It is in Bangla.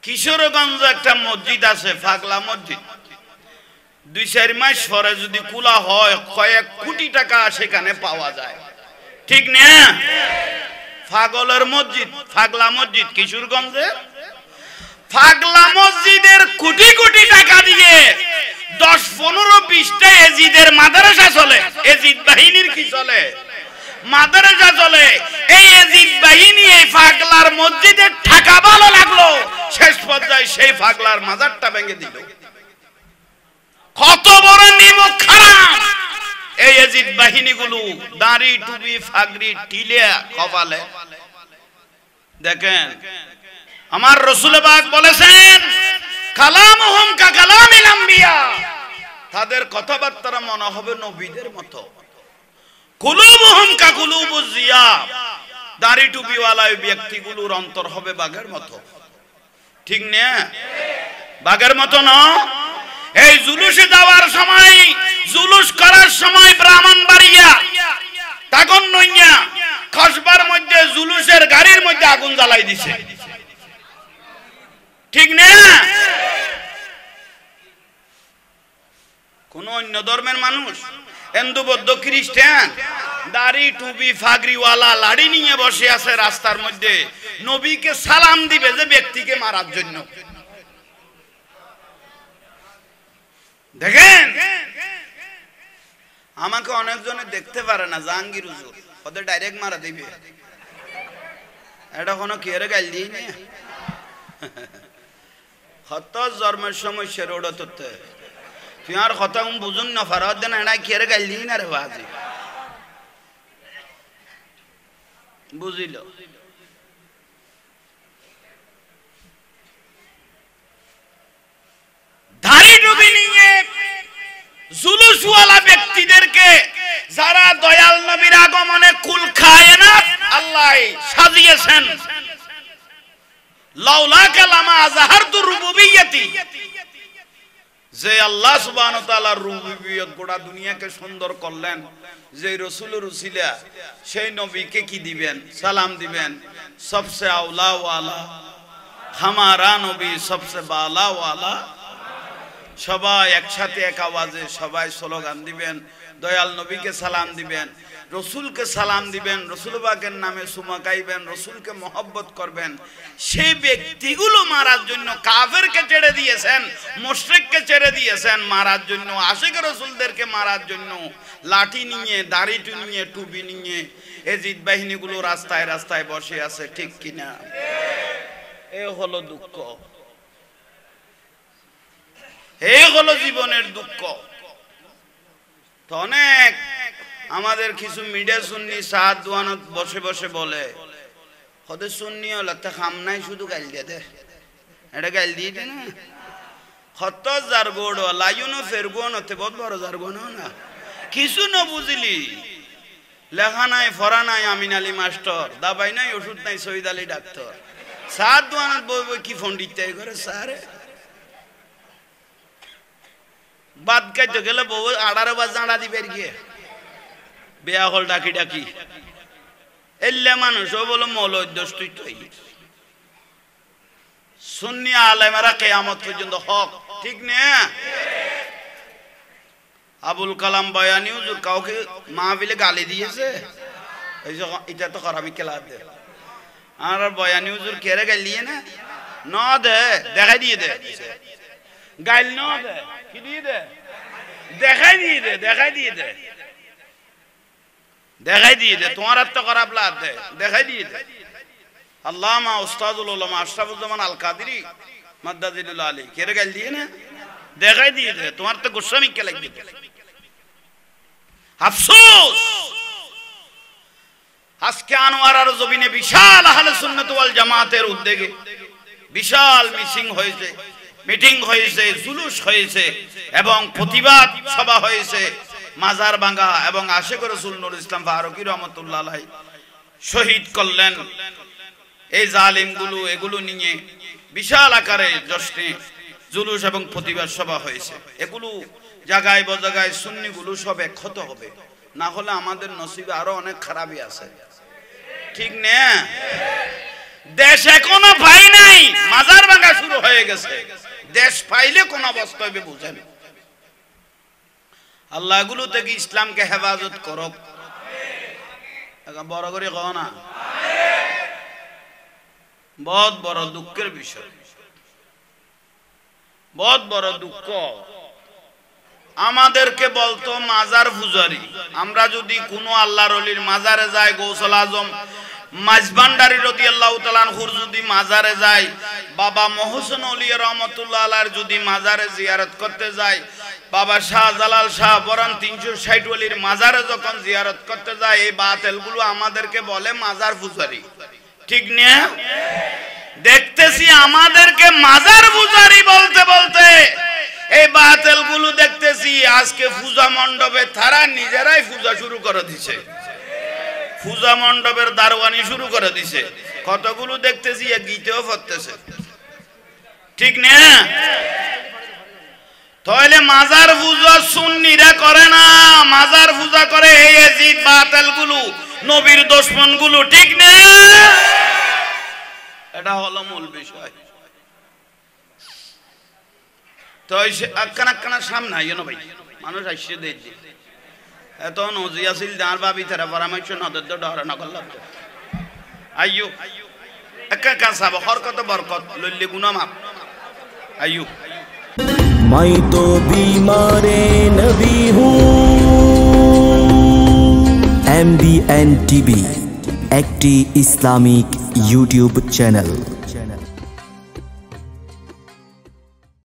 কিশোরগঞ্জ একটা মসজিদ আছে, পাগলা মসজিদ। 2-4 মাস পরে যদি খোলা হয়, কয়েক কোটি টাকা সেখানে পাওয়া যায়, ঠিক না? পাগলের মসজিদ, পাগলা মসজিদ কিশোরগঞ্জে। পাগলা মসজিদের কোটি কোটি টাকা দিয়ে 10-15-20টা এজিদের মাদ্রাসা চলে। এজিদ বাহিনীর কি চলে? মাদ্রাসা চলে। এই এজিদ বাহিনী এই পাগলার মসজিদের টাকা ভালো লাগলো, শেষ পর্যায়ে সেই পাগলার মাজারটা ভেঙে দিল। কত বড় নিমক খারাপ এই এজিদ বাহিনীগুলো! দাড়ি টুপি ফাগড়ি টিলে কপালে। দেখেন আমার রাসূল পাক বলেছেন, কালামুহুম কা কালামিল আম্বিয়া, তাদের কথাবার্তা মনে হবে নবীদের মতো। কুলুবুহুম কা কুলুবুজ জিয়াব, দাড়ি টুপিওয়ালা এই ব্যক্তিগুলোর অন্তর হবে বাঘের মতো, ঠিক না? বাঘের মতো না। এই জুলুসে যাওয়ার সময়, জুলুস করার সময় ব্রাহ্মণবাড়িয়া তখন নইয়া কসবার মধ্যে জুলুসের গাড়ির মধ্যে আগুন জ্বালাই দিছে, ঠিক না? কোন অন্য ধর্মের মানুষ, হিন্দু বৌদ্ধ খ্রিস্টান, দাড়ি টুপি ফাগরিওয়ালা লাড়ি নিয়ে বসে আছে রাস্তার মধ্যে, নবীকে সালাম দিবে যে ব্যক্তিকে মারার জন্য। দেখেন আমাকে অনেকজনে দেখতে পারে না, জাহাঙ্গীর হুজুর, ওদের ডাইরেক্ট মারা দিবে। এটা কোনো কেরে গাইল দিই না, হত জন্মের সময় সে রোড হতে তুই আর কথা বুঝুন না, ফারাদ দেন এটা কেরে গাইল দিই না রে বাজি, বুঝিল? দাড়ি টুপি নিয়ে জুলুসওয়ালা ব্যক্তিদেরকে যারা দয়াল নবীর আগমনে কুল খায় না, আল্লাহ সাজিয়েছেন। লাউলা কালামা আযহারতু রুবুবিয়্যাতি, যে আল্লাহ সুবহানাহু ওয়া তাআলার রুবুবিয়ত গোটা দুনিয়াকে সুন্দর করলেন, যে রাসূলের উসিলা সেই নবীকে কি দিবেন? সালাম দিবেন। সবসে আওলা ওয়ালা হামারা নবী, সবসে বালা ওয়ালা। সবাই একসাথে এক আওয়াজে সবাই স্লোগান দিবেন, দয়াল নবীকে সালাম দিবেন, রসুলকে সালাম দিবেন, রসুল পাকের নামে সুমা গাইবেন, রসুলকে মহব্বত করবেন। সেই ব্যক্তিগুলো মারার জন্য কাফেরকে ছেড়ে দিয়েছেন, মুশরিককে ছেড়ে দিয়েছেন মারার জন্য, আশিক রসুলদেরকে মারার জন্য লাঠি নিয়ে, দাড়ি নিয়ে, টুপি নিয়ে এজিদ বাহিনীগুলো রাস্তায় রাস্তায় বসে আছে, ঠিক কিনা? এ হলো দুঃখ, এই হলো জীবনের দুঃখ। তো অনেক আমাদের কিছু মিডিয়া সুন্নি সাদ দোয়ানত বসে বসে বলে, হতে সুন্নি হল তা খাম নাই, শুধু গাইল দিয়ে দে, এটা গাইল দিয়ে দে না। হত যার গোড় লাইনো ফেরগুন হতে বহুত বড় যার গোন না, কিছু না বুঝলি, লেখা নাই ফরা নাই আমিন আলী মাস্টার, দাবাই নাই ওষুধ নাই শহীদ আলী ডাক্তার, সাদ দোয়ানত বই বই কি ফন্ডিত করে সারে বাদ খাইতে গেলে বউ 18 বার জাঁড়া দিবে গিয়ে বেয়া হল ডাকি ডাকি এলে মানুষ ও বলো মৌলদ্যষ্টই সুন্নি আলেমেরা কিয়ামত পর্যন্ত হক, ঠিক না? আবুল কালাম বয়ানি হুজুর কাউকে মাহফিলে গালি দিয়েছে? এটা তো খারাপই খেলা দে। আর বয়ানি হুজুর কেড়ে গাইলিয়ে না ন দে, দেখাই দিয়ে দে, গাইল ন দে, কি দিয়ে দে, দেখাই দিয়ে দে, দেখাই দিয়ে দে, দেখাই দিয়ে দে, তোমার আর তো খারাপ লাগ দে, দেখাই দিয়ে দে। আল্লামা উস্তাদুল উলামা আশরাফুজ্জামান আল কাদেরী মাদ্দাজিলুল আলী কেড়ে গাইল দিয়ে না, দেখাই দিয়ে দে, তোমার তো গোস্বামী কে লাগবে। আফসোস আজকে আনোয়ারার জমিনে বিশাল আহলে সুন্নাত ওয়াল জামাতের উদ্যোগে বিশাল মিটিং হয়েছে, জুলুস হয়েছে এবং প্রতিবাদ সভা হয়েছে, মাজার ভাঙা এবং আশিক রাসূল নূর ইসলাম ফারুকী রহমাতুল্লাহ আলাইহি শহীদ করলেন। এই জালিমগুলো এগুলো নিয়ে বিশাল আকারে জশ্নে জুলুস এবং প্রতিবাদ সভা হয়েছে। এগুলো জায়গায় বজাগায় সুন্নিগুলো সব একহত হবে, না হলে আমাদের নসিবে আরো অনেক খারাপই আছে, ঠিক না? দেশ এখনো পাই নাই, মাজার ভাঙা শুরু হয়ে গেছে। দেশ পাইলে কোন অবস্থা হবে বুঝেন। আল্লাহ গুলো থেকে ইসলামকে হেফাজত করক, বড় করে কও না। বহুত বড় দুঃখের বিষয়, বহুত বড় দুঃখ। আমাদেরকে বলতো মাজার পূজারি। আমরা যদি কোনো আল্লাহর ওলির মাজারে যাই, গৌসুল আজম মাঝবান্ডারী রাদিয়াল্লাহু তাআলা আনহুর যদি মাজারে যাই, বাবা মহসিন ওলি রহমাতুল্লাহ আলাইহির যদি মাজারে জিয়ারত করতে যাই, বাবা শাহজালাল শাহ বরান 360 ওলির মাজারে যখন জিয়ারত করতে যায়, এই বাতিলগুলো আমাদেরকে বলে মাজার পূজারি, ঠিক না? দেখতেছি আমাদেরকে মাজার পূজারি বলতে বলতে এই বাতিলগুলো দেখতেছি আজকে পূজা মণ্ডপে তারা নিজেরাই পূজা শুরু করে দিছে, পূজা মণ্ডপের দারোয়ানি শুরু করে দিছে। কতগুলো দেখতেছি গীতেও পড়তেছে, ঠিক না? তাহলে মাজার পূজা সুন্নিরা করে না, মাজার পূজা করে এই ইয়াজিদ বাতিলগুলো, নবীর দুশমনগুলো, ঠিক না? এটা হলো মূল বিষয়। তো আক্কানা সামনে আইও না ভাই, মানুষ আসছে দেখছি এত নজি আছিল যার ভাবি তারা পরামর্শ নদের ডরে নকল আইয়ো একা সাব হরকত বরকত লইলে গুনাহ মাপ আইয়ো। मैं तो बीमारे नबी हूँ। MBN TV একটি ইসলামিক ইউটিউব চ্যানেল।